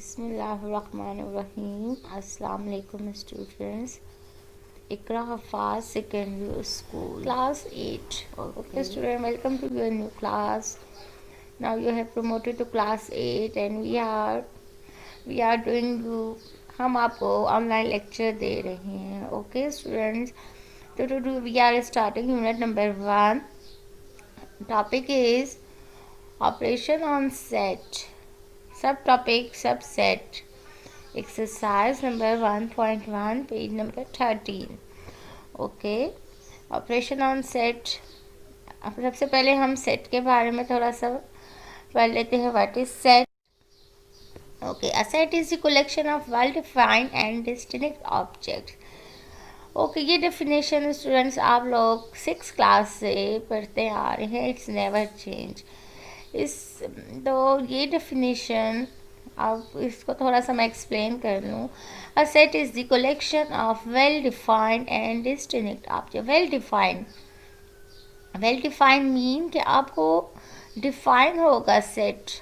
बिस्मिल्लाहिर्रहमानिर्रहीम। अस्सलाम वालेकुम students. Iqra Huffaz secondary school class 8. Okay student, welcome to your new class. Now you have promoted to class 8 and we are doing you हम आपको online lecture दे रहे हैं. ओके स्टूडेंट्स, तो to we are starting unit number 1. Topic is operation on set. Sub topic subset. Exercise number 1.1 page number 13. Okay, operation on set. अब सबसे पहले हम सेट के बारे में थोड़ा सा पढ़ लेते हैं. What is set? Okay, a set is the collection of well defined and distinct objects. Okay, ये डेफिनेशन स्टूडेंट्स आप लोग 6 क्लास से पढ़ते आ रहे हैं. It's never change. तो ये डेफिनेशन, अब इसको थोड़ा सा मैं एक्सप्लेन कर लूँ. A set is the collection of well defined and distinct object. Well defined mean कि आपको डिफाइन होगा सेट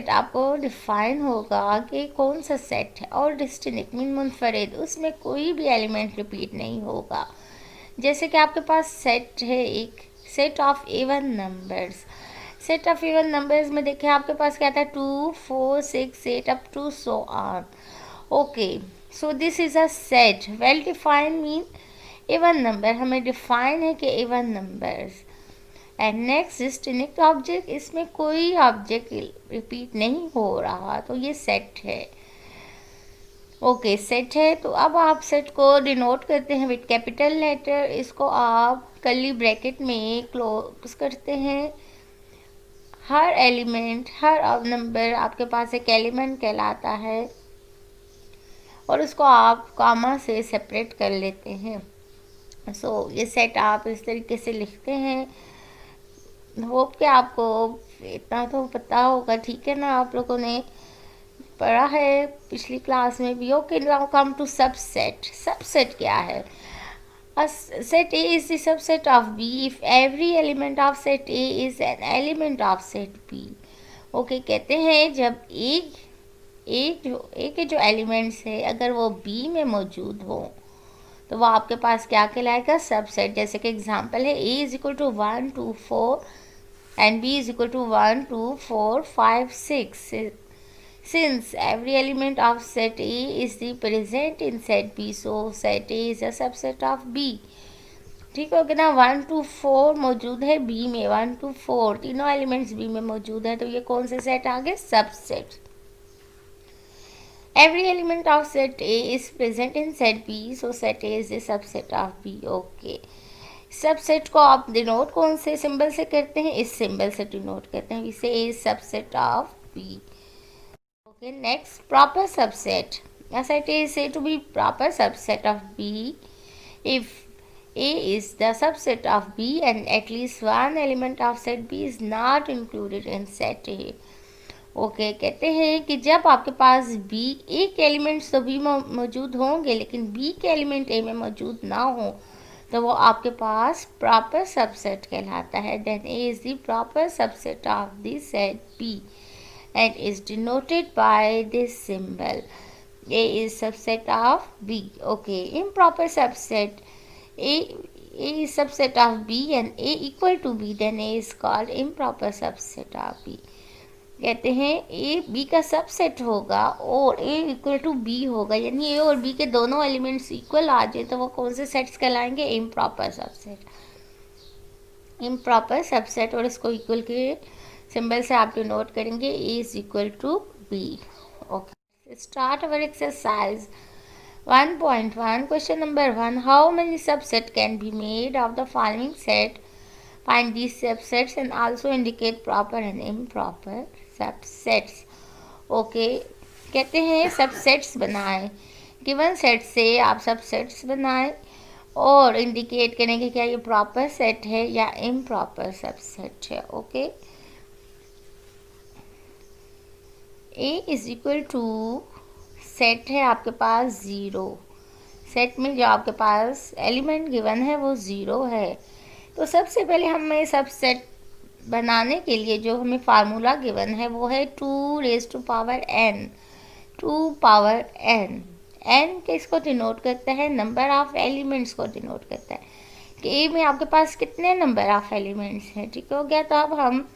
आपको डिफाइन होगा कि कौन सा सेट है. और डिस्टिंक्ट मीन मुनफरिद, उसमें कोई भी एलिमेंट रिपीट नहीं होगा. जैसे कि आपके पास सेट है, एक set of even numbers. Set of even numbers में देखिए आपके पास क्या था, 2, 4, 6, 8 up to so on. Okay, so this is a set. Well defined mean even number, हमें डिफाइन है कि even numbers. And next distinct object, इसमें कोई ऑब्जेक्ट रिपीट नहीं हो रहा, तो ये सेट है. ओके, सेट है. तो अब आप सेट को डिनोट करते हैं विद कैपिटल लेटर. इसको आप कर्ली ब्रैकेट में क्लोज करते हैं. हर एलिमेंट, हर नंबर आपके पास एक एलिमेंट कहलाता है और उसको आप कॉमा से सेपरेट कर लेते हैं. सो ये सेट आप इस तरीके से लिखते हैं. होप कि आपको इतना तो पता होगा, ठीक है ना. आप लोगों ने पढ़ा है पिछली क्लास में भी. Okay, now come to subset. Subset क्या है? A set A is the subset of B if every element of set A is an element of set B. Okay, कहते हैं जब A के जो एलिमेंट्स है अगर वो B में मौजूद हो तो वो आपके पास क्या कहलाएगा? सबसेट. जैसे कि एग्जांपल है, A is equal to 1 2 4 and B is equal to 1 2 4 5 6. Since every element of set A is the present in set B, so set A is a subset of B. ठीक हो गया ना. 1 2 4 मौजूद है B में, 1 2 4 तीनों elements B में मौजूद है, तो ये कौन से सेट आ गए? Subset. Every element of set A is present in set B, so set A is a subset of B. Okay, subset को आप डिनोट कौन से सिंबल से करते हैं? इस सिंबल से डिनोट करते हैं. इसे A is subset of B. Okay, next, proper subset. A set is said to be proper subset of B if A is the subset of B and at least one element of set B is not included in set A. Okay, कहते हैं कि जब आपके पास B एक element तो B मौजूद होंगे लेकिन B के एलिमेंट A में मौजूद ना हो तो वो आपके पास प्रॉपर सबसेट कहलाता है. Then A is the proper subset of the set B and is denoted by this symbol. A is subset of B. Okay, improper subset. A is subset of B and A equal to B, then A is called improper subset of B. कहते हैं A B का subset होगा और A equal to B होगा, यानी A और B के दोनों एलिमेंट्स इक्वल आ जाए तो वो कौन से सेट्स कहलाएंगे? Improper subset. इम्प्रॉपर सबसेट, और इसको इक्वल के सिंबल से आप डिनोट करेंगे A is equal to B. Okay, start our exercise 1.1. Question number 1. How many subset can be made of the following set? Find these subsets and also indicate proper and improper subsets. Okay, कहते हैं subsets बनाएं. Given set से आप subsets बनाएं और indicate करें कि क्या ये प्रॉपर सेट है या इम्प्रॉपर सबसेट है. Okay, A is equal to set है आपके पास 0. सेट में जो आपके पास एलिमेंट गिवन है वो 0 है. तो सबसे पहले हमें सबसेट बनाने के लिए जो हमें फार्मूला गिवन है वो है 2⁻n, 2 पावर n। n किसको डिनोट करता है? नंबर ऑफ एलिमेंट्स को डिनोट करता है कि ए में आपके पास कितने नंबर ऑफ एलिमेंट्स हैं। ठीक हो गया। तो अब हम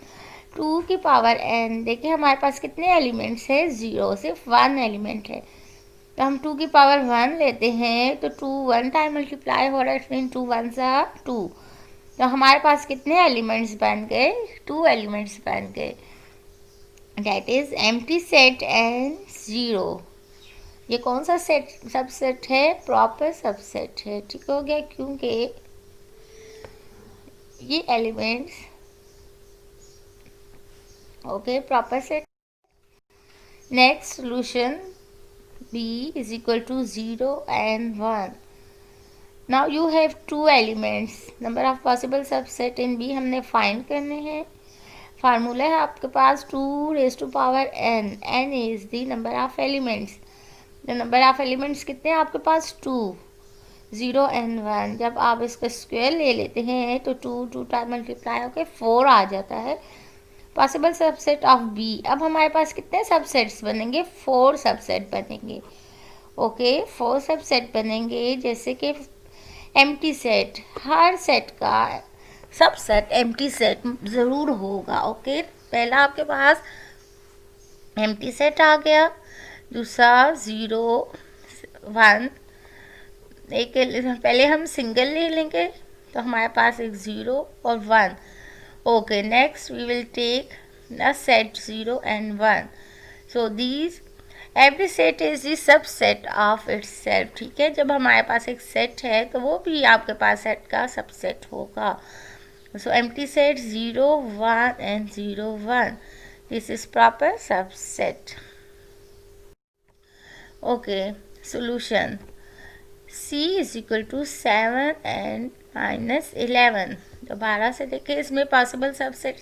2 की पावर n, देखिए हमारे पास कितने एलिमेंट्स हैं? 0, सिर्फ 1 एलिमेंट है। तो हम 2 की पावर 1 लेते हैं तो 2 1 टाइम मल्टीप्लाई हो रहा है, इट मीन 2 1 2। तो हमारे पास कितने एलिमेंट्स बन गए? 2 एलिमेंट्स बन गए, that is empty set and 0। ये कौन सा सेट सबसेट है? प्रॉपर सबसेट है। ठीक हो गया, क्योंकि ये elements okay proper set. Next solution b is equal to 0 and 1. Now you have two elements. Number of possible subset in b हमने फाइंड करने हैं। फार्मूला है आपके पास 2⁻n। n is the number of elements. The number of elements कितने हैं आपके पास? 2, 0 and 1। जब आप इसका स्क्वायर ले लेते हैं तो 2 टाइम मल्टीप्लाई होकर 4 आ जाता है। Possible subset of B. अब हमारे पास कितने सबसेट्स बनेंगे? 4 सबसेट बनेंगे। ओके 4 सबसेट बनेंगे, जैसे कि एम्प्टी सेट, हर सेट का सबसेट एम्प्टी सेट ज़रूर होगा। ओके पहला आपके पास एम्प्टी सेट आ गया, दूसरा 0 1। एक पहले हम सिंगल ले लेंगे तो हमारे पास एक 0 और 1। Okay, next we will take the set 0 and 1. So these every set is the subset of itself. ठीक है, जब हमारे पास एक सेट है तो वो भी आपके पास सेट का सबसेट होगा। So empty set 0 1 and 0 1. This is proper subset. Okay, solution C is equal to 7 and -11। दोबारा से देखिए, इसमें पॉसिबल सबसेट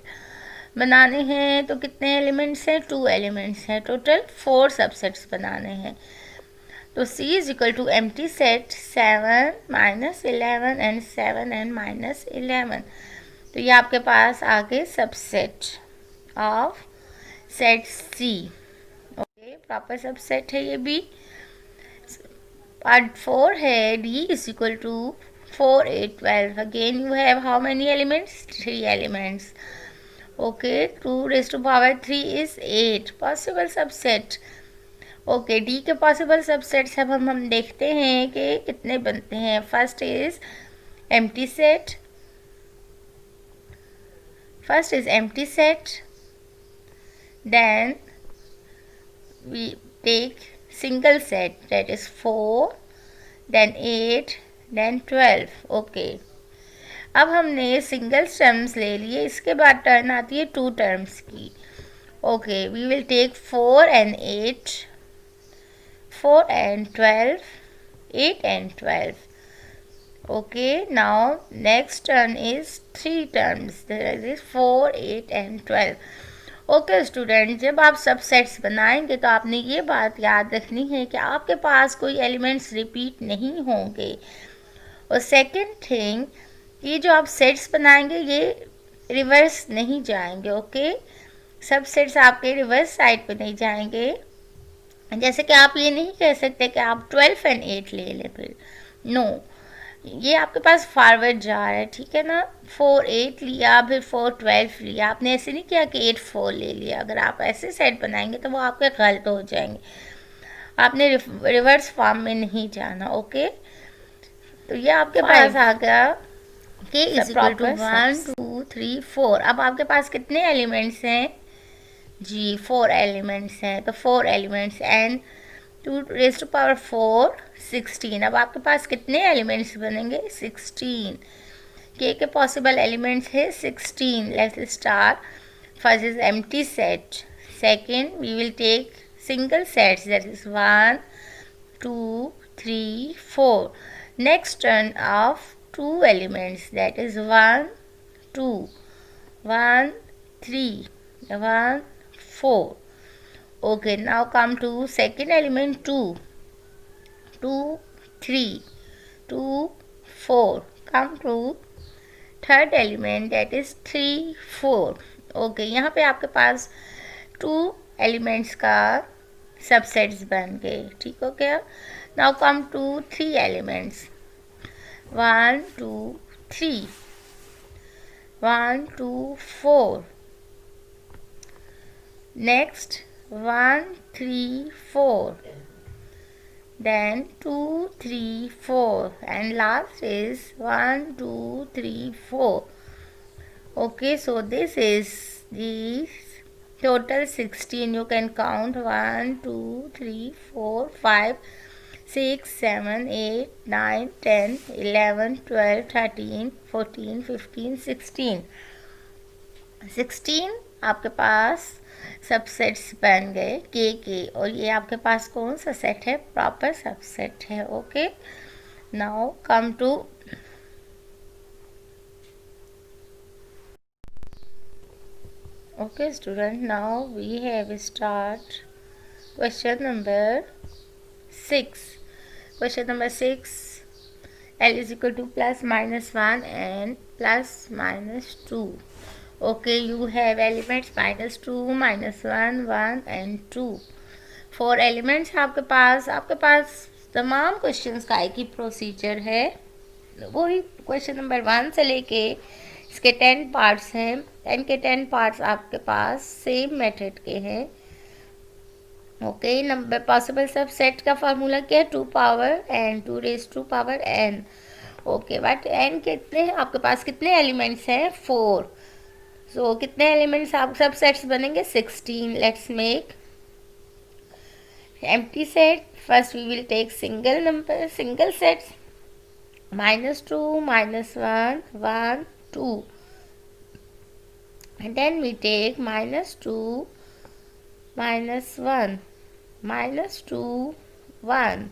बनाने हैं तो कितने एलिमेंट्स हैं? 2 एलिमेंट्स हैं, टोटल 4 सबसेट्स बनाने हैं। तो C is equal to empty set 7 -11 and 7 and -11। तो ये आपके पास आ गए subset of set C। Okay proper subset है ये भी। पार्ट 4 है D is equal to 4 8 12। again you have how many elements? 3 elements. Okay, 2⁻³ is 8 possible subset. Okay, D के possible subsets अब हम देखते हैं कि कितने बनते हैं। First is empty set, then we take single set, that is 4, then 8, then 12। Okay अब हमने सिंगल टर्म्स ले लिए, इसके बाद टर्न आती है 2 टर्म्स की। Okay we will take 4 and 8, 4 and 12, 8 and 12। Okay now next turn is 3 terms, that is 4 8 and 12। Okay student, जब आप सबसेट्स बनाएंगे तो आपने ये बात याद रखनी है कि आपके पास कोई एलिमेंट्स रिपीट नहीं होंगे। और सेकंड थिंग, ये जो आप सेट्स बनाएंगे ये रिवर्स नहीं जाएंगे। ओके सबसेट्स आपके रिवर्स साइड पे नहीं जाएंगे। जैसे कि आप ये नहीं कह सकते कि आप 12 and 8 ले लें, फिर नो, ये आपके पास फॉरवर्ड जा रहा है। ठीक है ना, 4 8 लिया, फिर 4 12 लिया, आपने ऐसे नहीं किया कि 8 4 ले लिया। अगर आप ऐसे सेट बनाएंगे तो वो आपके गलत हो जाएंगे, आपने रिवर्स फॉर्म में नहीं जाना। ओके तो ये आपके पास आ गया K इज इक्वल टू 1 2 3 4। अब आपके पास कितने एलिमेंट्स हैं? जी 4 एलिमेंट्स हैं। तो 4 एलिमेंट्स एंड 2⁻⁴ 16। अब आपके पास कितने एलिमेंट्स बनेंगे? 16। K के पॉसिबल एलिमेंट्स है 16। Let's start. First is empty set, second we will take single sets, that is 1 2 3 4। Next turn of 2 elements, that is 1 2 1 3 1 4। Okay, now come to second element 2 2 3 2 4। Come to third element that is 3 4। Okay, यहाँ पे आपके पास 2 elements का subsets बन गए, ठीक हो गया। Now come to 3 elements, 1 2 3, 1 2 4, next 1 3 4, then 2 3 4, and last is 1 2 3 4. Okay, so this is the total 16. You can count 1 2 3 4 5 6 7 8 9 10 11 12 13 14 15 16 16 आपके पास सबसेट्स बन गए के, और ये आपके पास कौन सा सेट है, प्रॉपर सबसेट है। Okay, now come to okay student, now we have start question number 6. Question number 6, L is equal to plus minus 1 and plus minus 2. Okay, you have elements minus 2, minus 1, 1 and 2. 4 elements आपके पास तमाम questions का एक ही procedure है, वही question number 1 से लेके इसके 10 parts हैं। 10 के 10 पार्ट्स आपके पास सेम मेथड के हैं। ओके, नंबर पॉसिबल सबसेट का फार्मूला क्या है, 2 power n, 2 raise to power n। Okay, but n कितने हैं आपके पास, कितने एलिमेंट्स हैं, 4। सो कितने एलिमेंट्स आप सबसेट्स बनेंगे, 16। Let's make empty set. First we will take single sets, minus 2, minus 1, 1, 2, and then we take minus 2, minus 1, minus 2, 1,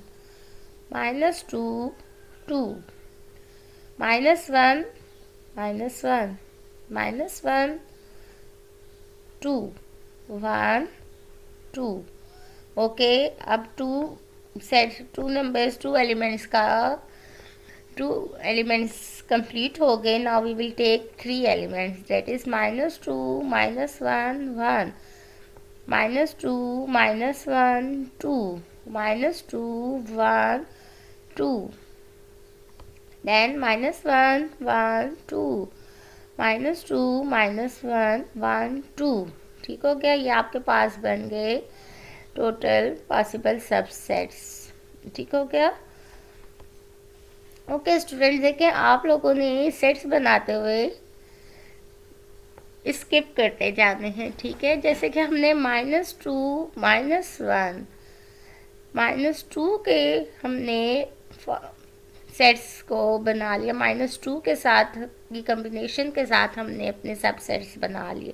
minus 2, 2, minus 1, minus 1, minus 1, 2, 1, 2। Okay, अब 2 नंबर्स 2 एलिमेंट्स का 2 एलिमेंट्स कंप्लीट हो गए। Now we will take 3 elements, that is minus 2, minus 1, 1, minus 2, minus 1, 2, minus 2, 1, 2, then minus 1, 1, 2, minus 2, minus 1, 1, 2। ठीक हो गया, ये आपके पास बन गए टोटल पॉसिबल सबसेट्स। ठीक हो गया। ओके स्टूडेंट, देखें आप लोगों ने सेट्स बनाते हुए स्किप करते जाने हैं, ठीक है। जैसे कि हमने -2, -1, -2 के हमने सेट्स को बना लिया, -2 के साथ की कम्बिनेशन के साथ हमने अपने सबसेट्स बना लिए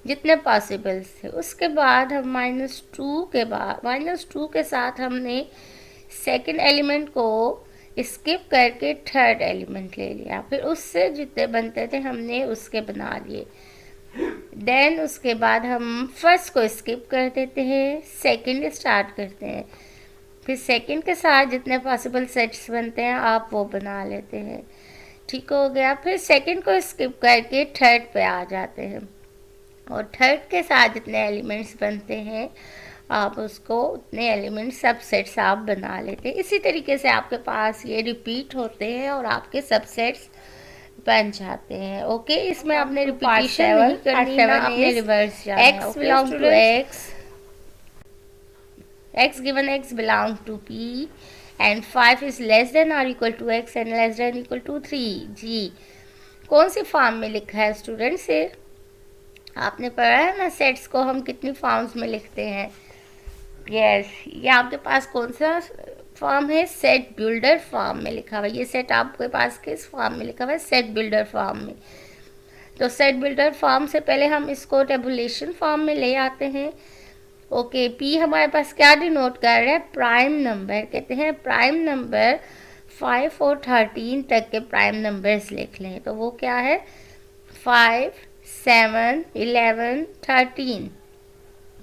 जितने पॉसिबल्स थे। उसके बाद हम -2 के साथ हमने सेकंड एलिमेंट को स्किप करके थर्ड एलिमेंट ले लिया, फिर उससे जितने बनते थे हमने उसके बना लिए। देन उसके बाद हम फर्स्ट को स्किप कर देते हैं, सेकंड स्टार्ट करते हैं, फिर सेकंड के साथ जितने पॉसिबल सेट्स बनते हैं आप वो बना लेते हैं। ठीक हो गया। फिर सेकंड को स्किप करके थर्ड पे आ जाते हैं और थर्ड के साथ जितने एलिमेंट्स बनते हैं आप उसको उतने एलिमेंट सबसेट्स आप बना लेते हैं। इसी तरीके से आपके पास ये रिपीट होते हैं और आपके सबसेट्स बन जाते हैं। ओके, इसमें आपने रिपीटिशन नहीं करनी है, आपने रिवर्स जाना है। x belong to x given x belong to p and 5 is less than or equal to x and less than or equal to 3 जी। कौन सी फॉर्म में लिखा है स्टूडेंट से आपने पढ़ा है ना, सेट्स को हम कितनी फॉर्म्स में लिखते हैं। यस, ये आपके पास कौन सा फॉर्म है, सेट बिल्डर फॉर्म में लिखा हुआ है। ये सेट आपके पास किस फॉर्म में लिखा हुआ है, सेट बिल्डर फॉर्म में। तो सेट बिल्डर फॉर्म से पहले हम इसको टेबुलेशन फॉर्म में ले आते हैं। ओके, पी हमारे पास क्या डिनोट कर रहा है, प्राइम नंबर। कहते हैं प्राइम नंबर 5 और 13 तक के प्राइम नंबर्स लिख लें, तो वो क्या है 5, 7, 11, 13।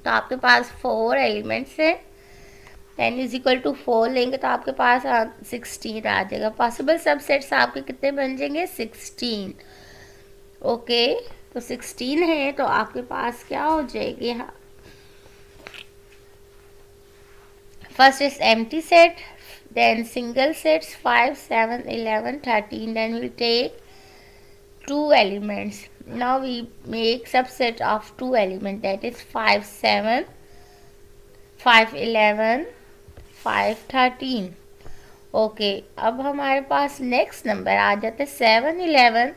तो आपके पास 4 एलिमेंट्स हैं 10 इज इक्वल टू 4 लेंगे तो आपके पास 16 आ जाएगा। पॉसिबल सबसेट्स आपके कितने बन जाएंगे? 16। ओके, तो 16 है तो आपके पास क्या हो जाएगी? First is empty set, then single sets 5, 7, 11, 13. Then we take two elements. Now we make subset of two elements, that is 5, 7, 5, 11, 5, 13. Okay, अब हमारे पास नेक्स्ट नंबर आ जाते 7, 11,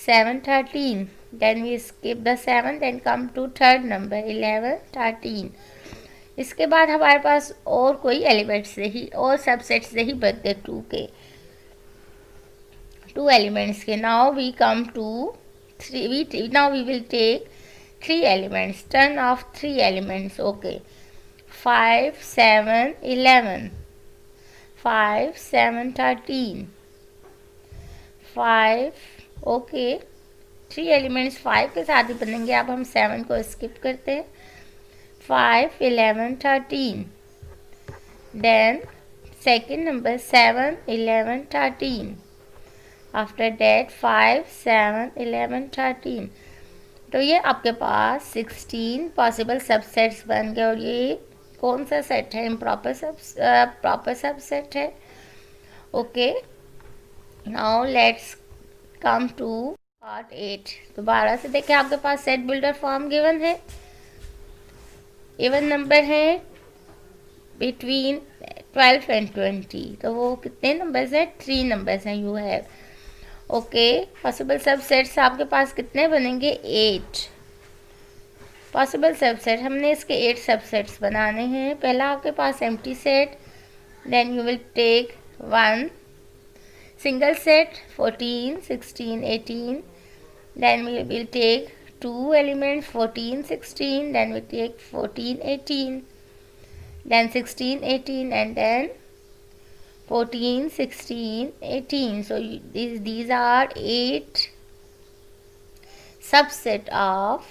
7, 13. Then we skip the 7, then come to third number 11, 13. इसके बाद हमारे पास और कोई elements नहीं और सबसेट्स नहीं बनते टू एलिमेंट्स के। Now we come to now we will take 3 elements, turn of 3 elements. Okay, 5, 7, 11, 5, 7, 13, 5। Okay, 3 elements 5 के साथ ही बनेंगे। अब हम 7 को स्किप करते हैं। 5, 11, 13. Then second number 7, 11, 13. After that 5, 7, 11, 13. तो ये आपके पास 16 पॉसिबल सबसेट्स बन गए। और ये कौन सा सेट है? प्रॉपर सबसेट है। Okay, now let's come to part 8। दोबारा से देखिए, आपके पास सेट बिल्डर फॉर्म गिवन है, इवन नंबर है बिटवीन 12 एंड 20। तो वो कितने नंबर्स हैं? 3 नंबर्स हैं। You have okay, possible subsets आपके पास कितने बनेंगे? 8 पॉसिबल सबसेट। हमने इसके 8 सबसेट्स बनाने हैं। पहला आपके पास empty set, then you will take 1 single set 14, 16, 18. Then we will take 2 elements 14, 16. Then we take 14, 18. Then 16, 18, and then 14, 16, 18. So these are 8 subset of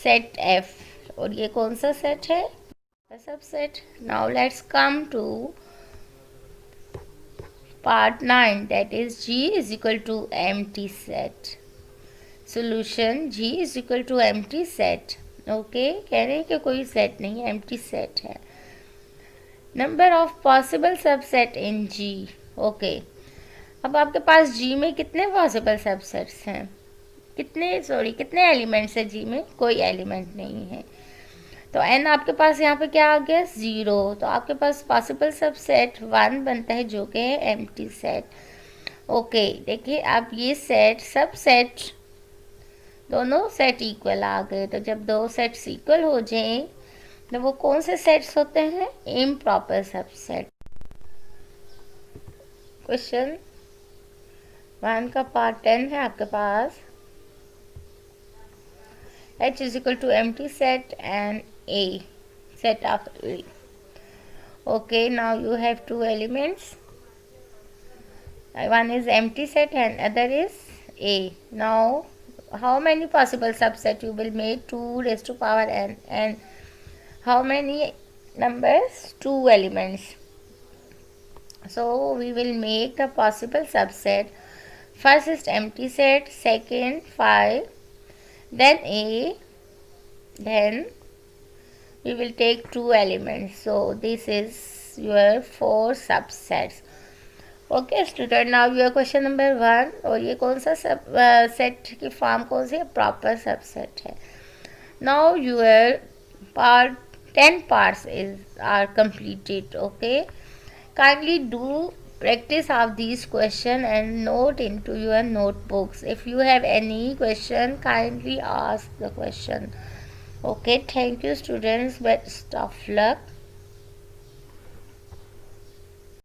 set F. और ये कौन सा सेट है? Subset. Now let's come to part 9, that is G is equal to empty set. Solution G is equal to empty set. Okay, कह रहे हैं कि कोई सेट नहीं है, एम्प्टी सेट है। Number of possible subset in G। Okay, अब आपके पास G में कितने पॉसिबल सबसेट्स हैं? कितने एलिमेंट्स है G में? कोई एलिमेंट नहीं है। तो n आपके पास यहाँ पे क्या आ गया? 0। तो आपके पास पॉसिबल सबसेट 1 बनता है, जो कि है एम्प्टी सेट। ओके, देखिए अब ये सेट सबसेट दोनों सेट इक्वल आ गए। तो जब दो सेट्स इक्वल हो जाएं तो वो कौन से सेट्स होते हैं? Improper subset. क्वेश्चन 1 का पार्ट 10 है आपके पास। H is equal to empty set and A, set of A. Okay, now you have 2 elements. One is empty set and other is A. Now how many possible subset you will make? 2 raised to power n. And how many numbers? 2 elements. So we will make the possible subset. First is empty set, second 5, then A, then we will take 2 elements. So this is your 4 subsets. Okay student, now your question number 1। और ये कौन सा set की form कौन सी है? Proper subset है। Now your part 10 parts are completed. Okay, kindly do practice of these question and note into your notebooks. If you have any question, kindly ask the question. Okay, thank you students, best of luck.